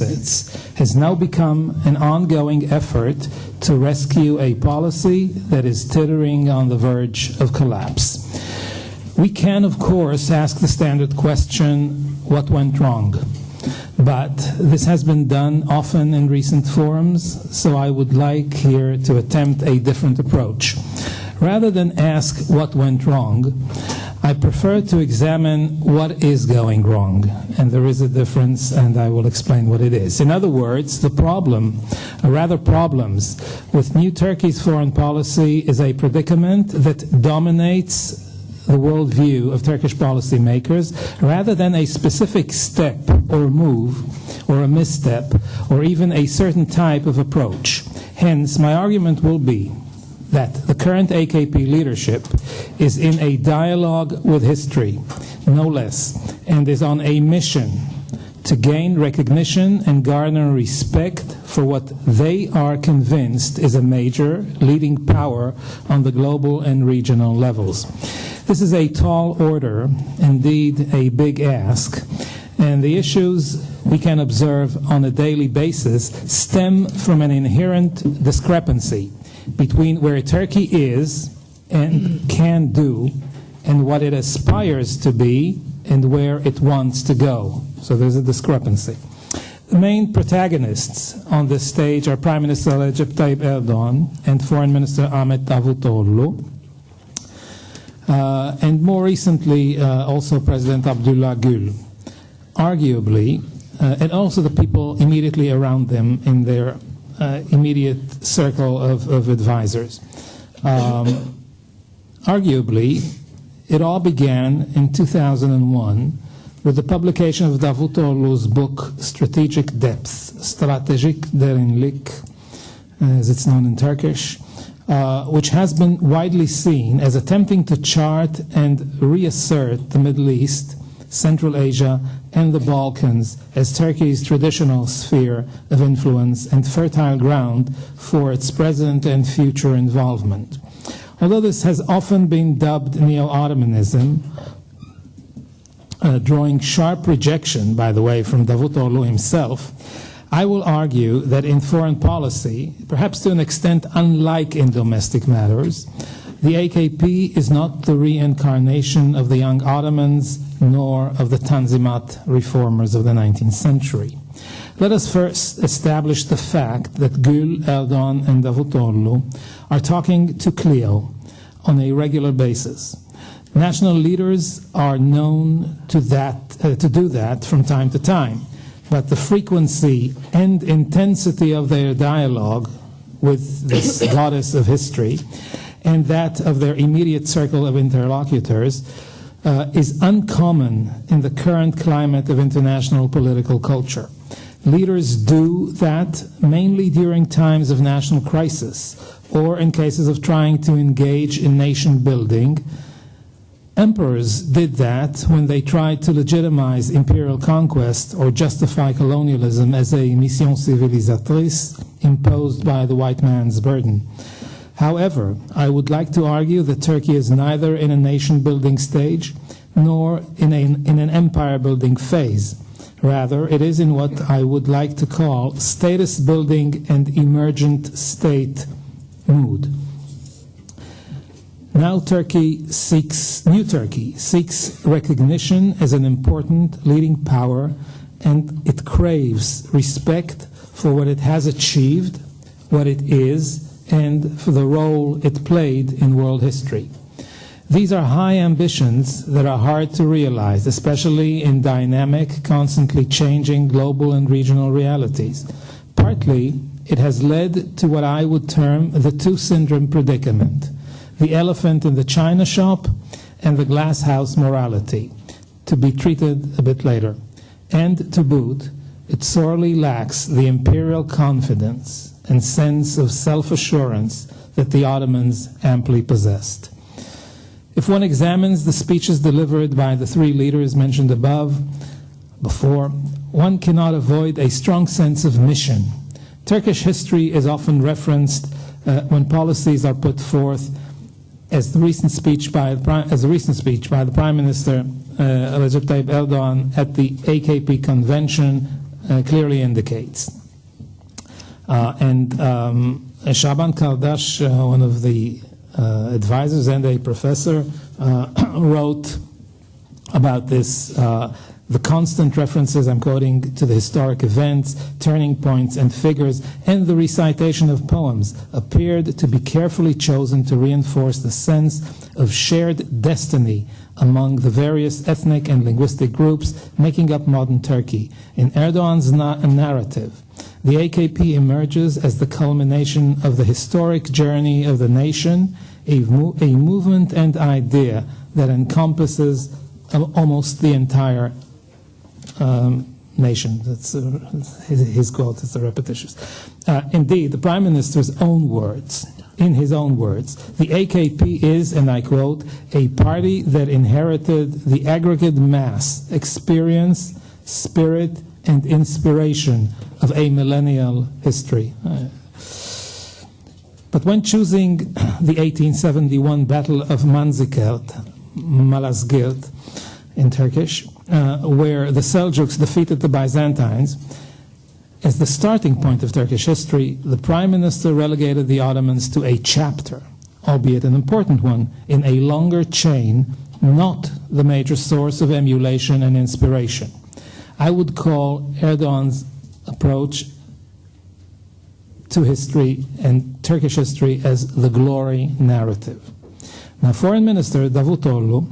assets has now become an ongoing effort to rescue a policy that is teetering on the verge of collapse. We can, of course, ask the standard question, what went wrong? But this has been done often in recent forums, so I would like here to attempt a different approach. Rather than ask what went wrong, I prefer to examine what is going wrong, and there is a difference, and I will explain what it is. In other words, the problem, or rather problems, with New Turkey's foreign policy is a predicament that dominates the worldview of Turkish policymakers, rather than a specific step or move, or a misstep, or even a certain type of approach. Hence, my argument will be that the current AKP leadership is in a dialogue with history, no less, and is on a mission to gain recognition and garner respect for what they are convinced is a major leading power on the global and regional levels. This is a tall order, indeed a big ask, and the issues we can observe on a daily basis stem from an inherent discrepancy between where Turkey is and can do and what it aspires to be and where it wants to go. So there's a discrepancy. The main protagonists on this stage are Prime Minister Recep Tayyip Erdogan and Foreign Minister Ahmet Davutoğlu, and more recently also President Abdullah Gül, arguably, and also the people immediately around them in their immediate circle of advisors. Arguably, it all began in 2001 with the publication of Davutoğlu's book Strategic Depth, Stratejik Derinlik, as it's known in Turkish, which has been widely seen as attempting to chart and reassert the Middle East, Central Asia, and the Balkans as Turkey's traditional sphere of influence and fertile ground for its present and future involvement. Although this has often been dubbed neo-Ottomanism, drawing sharp rejection, by the way, from Davutoğlu himself, I will argue that in foreign policy, perhaps to an extent unlike in domestic matters, the AKP is not the reincarnation of the young Ottomans nor of the Tanzimat reformers of the 19th century. Let us first establish the fact that Gül, Erdogan, and Davutoğlu are talking to Clio on a regular basis. National leaders are known to do that from time to time, but the frequency and intensity of their dialogue with this goddess of history and that of their immediate circle of interlocutors is uncommon in the current climate of international political culture. Leaders do that mainly during times of national crisis or in cases of trying to engage in nation building. Emperors did that when they tried to legitimize imperial conquest or justify colonialism as a mission civilisatrice imposed by the white man's burden. However, I would like to argue that Turkey is neither in a nation-building stage nor in an empire-building phase. Rather, it is in what I would like to call status-building and emergent state mood. New Turkey seeks recognition as an important leading power, and it craves respect for what it has achieved, what it is, and for the role it played in world history. These are high ambitions that are hard to realize, especially in dynamic, constantly changing global and regional realities. Partly, it has led to what I would term the two-syndrome predicament, the elephant in the china shop and the glass house morality, to be treated a bit later. And to boot, it sorely lacks the imperial confidence and sense of self-assurance that the Ottomans amply possessed. If one examines the speeches delivered by the three leaders mentioned before, one cannot avoid a strong sense of mission. Turkish history is often referenced when policies are put forth, as the recent speech by the Prime Minister Recep Tayyip Erdogan at the AKP convention clearly indicates. Shaban Kardash, one of the advisors and a professor, wrote about this, the constant references, I'm quoting, to the historic events, turning points, and figures, and the recitation of poems appeared to be carefully chosen to reinforce the sense of shared destiny among the various ethnic and linguistic groups making up modern Turkey. In Erdogan's narrative, the AKP emerges as the culmination of the historic journey of the nation, a movement and idea that encompasses almost the entire nation. That's his quote, it's a repetitious. Indeed, the Prime Minister's own words, in his own words, the AKP is, and I quote, a party that inherited the aggregate mass, experience, spirit, and inspiration of a millennial history. But when choosing the 1871 Battle of Malazgirt in Turkish, where the Seljuks defeated the Byzantines, as the starting point of Turkish history, the Prime Minister relegated the Ottomans to a chapter, albeit an important one, in a longer chain, not the major source of emulation and inspiration. I would call Erdogan's approach to history and Turkish history as the glory narrative. Now, Foreign Minister Davutoglu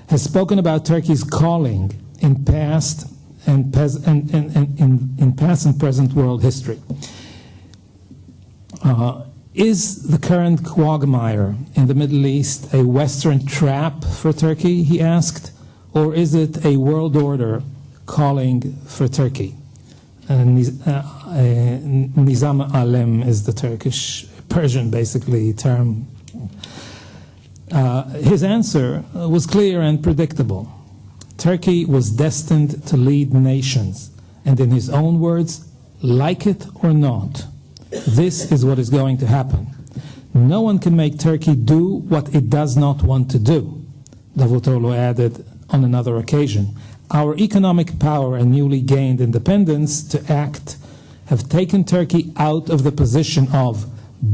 has spoken about Turkey's calling in past and present world history. Is the current quagmire in the Middle East a Western trap for Turkey, he asked, or is it a world order calling for Turkey? Nizam Alem is the Turkish, Persian basically term. His answer was clear and predictable. Turkey was destined to lead nations, and in his own words, like it or not, this is what is going to happen. No one can make Turkey do what it does not want to do, Davutoglu added on another occasion. Our economic power and newly gained independence to act have taken Turkey out of the position of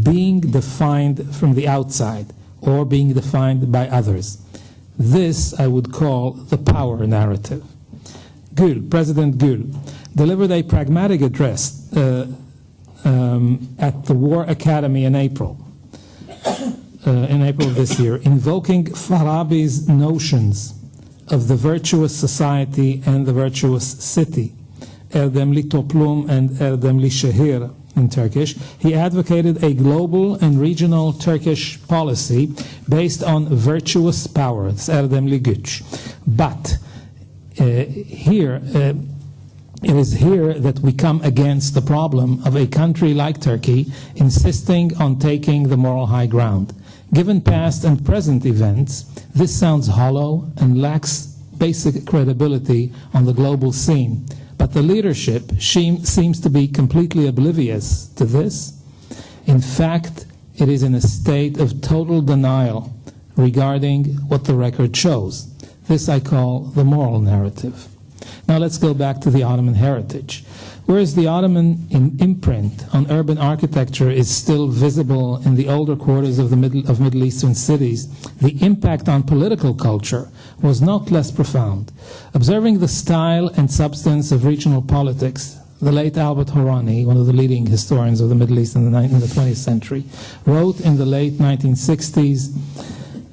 being defined from the outside or being defined by others. This I would call the power narrative. President Gül, delivered a pragmatic address at the War Academy in April of this year, invoking Farabi's notions of the virtuous society and the virtuous city, Erdemli Toplum and Erdemli Şehir in Turkish. He advocated a global and regional Turkish policy based on virtuous power, Erdemli Güç. But it is here that we come against the problem of a country like Turkey insisting on taking the moral high ground. Given past and present events, this sounds hollow and lacks basic credibility on the global scene. But the leadership seems to be completely oblivious to this. In fact, it is in a state of total denial regarding what the record shows. This I call the moral narrative. Now let's go back to the Ottoman heritage. Whereas the Ottoman imprint on urban architecture is still visible in the older quarters of Middle Eastern cities, the impact on political culture was not less profound. Observing the style and substance of regional politics, the late Albert Horani, one of the leading historians of the Middle East in the 20th century, wrote in the late 1960s,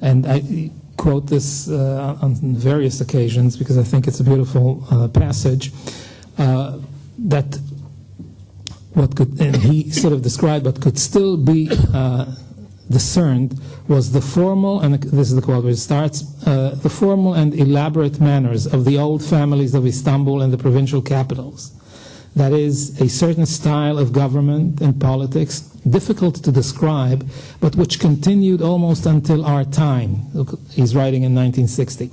and I quote this on various occasions because I think it's a beautiful passage, that what could, and he sort of described what could still be discerned was the formal, and this is the quote where it starts, the formal and elaborate manners of the old families of Istanbul and the provincial capitals. That is, a certain style of government and politics, difficult to describe, but which continued almost until our time. He's writing in 1960.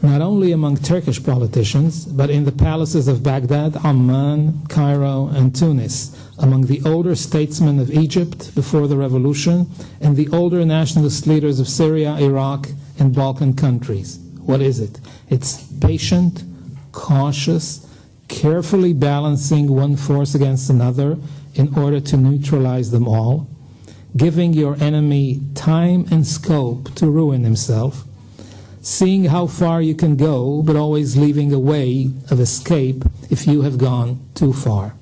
Not only among Turkish politicians, but in the palaces of Baghdad, Amman, Cairo, and Tunis, among the older statesmen of Egypt before the revolution, and the older nationalist leaders of Syria, Iraq, and Balkan countries. What is it? It's patient, cautious, carefully balancing one force against another in order to neutralize them all, giving your enemy time and scope to ruin himself, seeing how far you can go, but always leaving a way of escape if you have gone too far.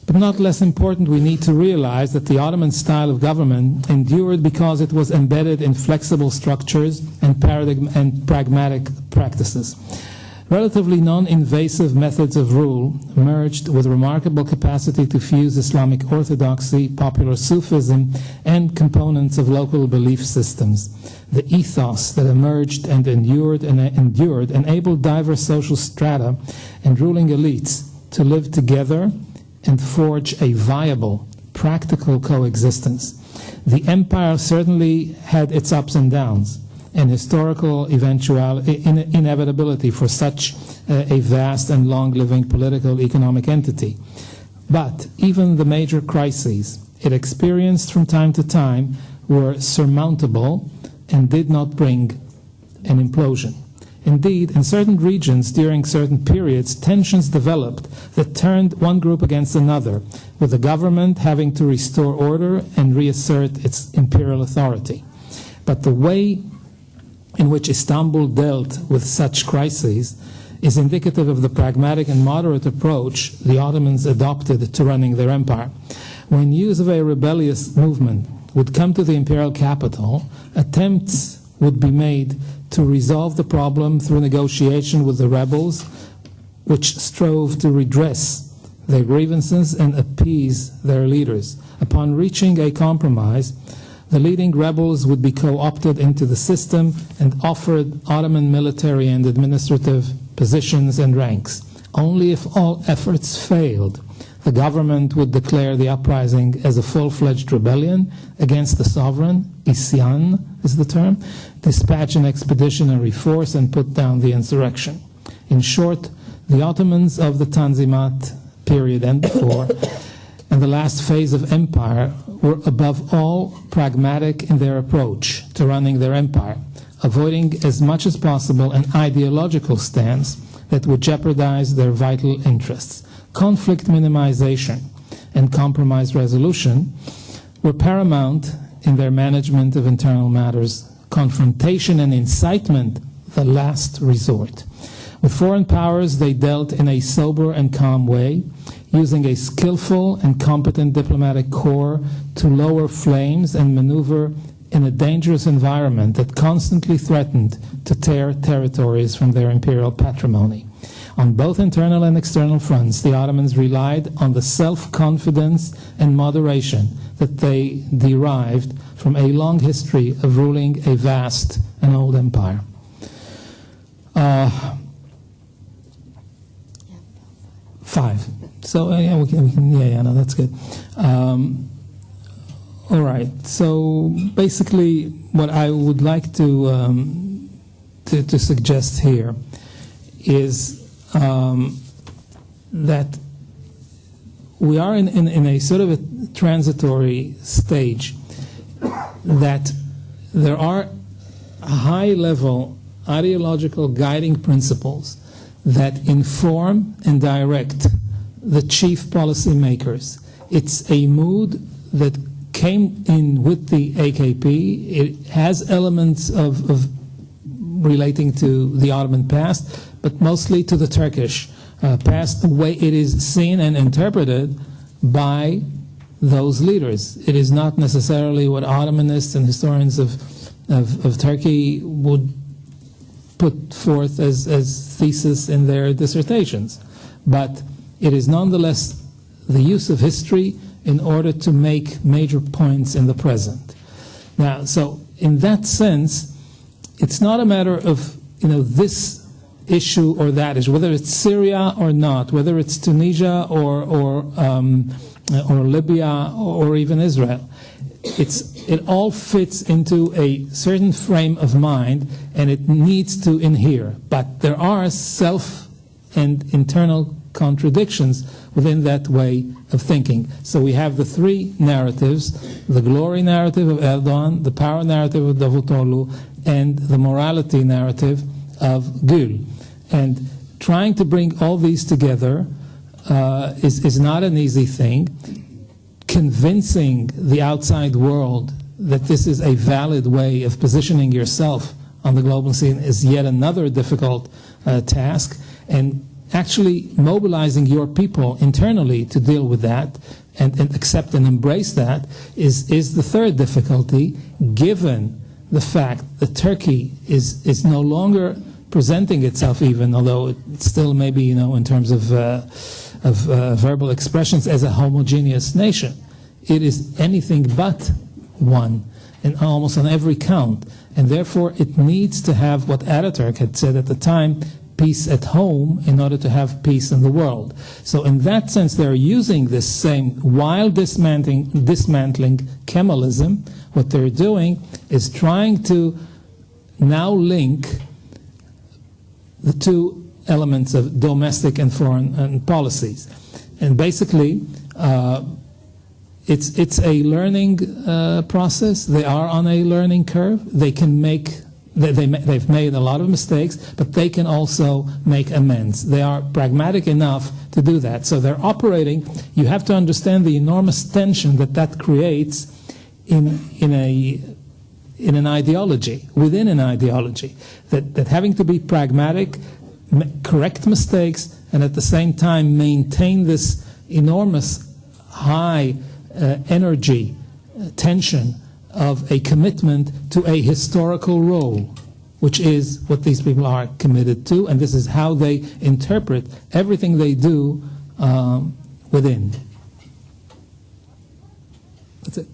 But not less important, we need to realize that the Ottoman style of government endured because it was embedded in flexible structures and pragmatic practices. Relatively non-invasive methods of rule merged with remarkable capacity to fuse Islamic orthodoxy, popular Sufism, and components of local belief systems. The ethos that emerged and endured enabled diverse social strata and ruling elites to live together and forge a viable, practical coexistence. The empire certainly had its ups and downs, and historical inevitability for such a vast and long-living political economic entity. But even the major crises it experienced from time to time were surmountable and did not bring an implosion. Indeed, in certain regions during certain periods, tensions developed that turned one group against another, with the government having to restore order and reassert its imperial authority. But the way in which Istanbul dealt with such crises is indicative of the pragmatic and moderate approach the Ottomans adopted to running their empire. When news of a rebellious movement would come to the imperial capital, attempts would be made to resolve the problem through negotiation with the rebels, which strove to redress their grievances and appease their leaders. Upon reaching a compromise, the leading rebels would be co-opted into the system and offered Ottoman military and administrative positions and ranks. Only if all efforts failed, the government would declare the uprising as a full-fledged rebellion against the sovereign, isyan is the term, dispatch an expeditionary force and put down the insurrection. In short, the Ottomans of the Tanzimat period and before, and the last phase of empire, were above all pragmatic in their approach to running their empire, avoiding as much as possible an ideological stance that would jeopardize their vital interests. Conflict minimization and compromise resolution were paramount in their management of internal matters. Confrontation and incitement, the last resort. With foreign powers, they dealt in a sober and calm way, using a skillful and competent diplomatic corps to lower flames and maneuver in a dangerous environment that constantly threatened to tear territories from their imperial patrimony. On both internal and external fronts, the Ottomans relied on the self-confidence and moderation that they derived from a long history of ruling a vast and old empire. Five. So no, that's good. All right. So basically, what I would like to suggest here is that we are in a sort of a transitory stage, that there are high-level ideological guiding principles that inform and direct the chief policymakers. It's a mood that came in with the AKP. It has elements of relating to the Ottoman past, but mostly to the Turkish past, the way it is seen and interpreted by those leaders. It is not necessarily what Ottomanists and historians of Turkey would put forth as thesis in their dissertations. But it is nonetheless the use of history in order to make major points in the present. Now, so in that sense, it's not a matter of, this issue or that issue, whether it's Syria or not, whether it's Tunisia or Libya or even Israel. It all fits into a certain frame of mind, and it needs to inhere. But there are self and internal contradictions within that way of thinking. So we have the three narratives: the glory narrative of Erdogan, the power narrative of Davutoglu, and the morality narrative of Gül. And trying to bring all these together is not an easy thing. Convincing the outside world that this is a valid way of positioning yourself on the global scene is yet another difficult task, and actually mobilizing your people internally to deal with that and accept and embrace that is the third difficulty, given the fact that Turkey is no longer presenting itself, even although it still maybe, in terms of verbal expressions, as a homogeneous nation. It is anything but one, and almost on every count. And therefore, it needs to have what Ataturk had said at the time, peace at home, in order to have peace in the world. So in that sense, they're using this same, while dismantling Kemalism, what they're doing is trying to now link the two elements of domestic and foreign policies. And basically, it's a learning process. They are on a learning curve. They can they've made a lot of mistakes, but they can also make amends. They are pragmatic enough to do that. So they're operating. You have to understand the enormous tension that creates in an ideology, within an ideology, that having to be pragmatic, correct mistakes, and at the same time maintain this enormous high energy, tension of a commitment to a historical role, which is what these people are committed to, and this is how they interpret everything they do within. That's it.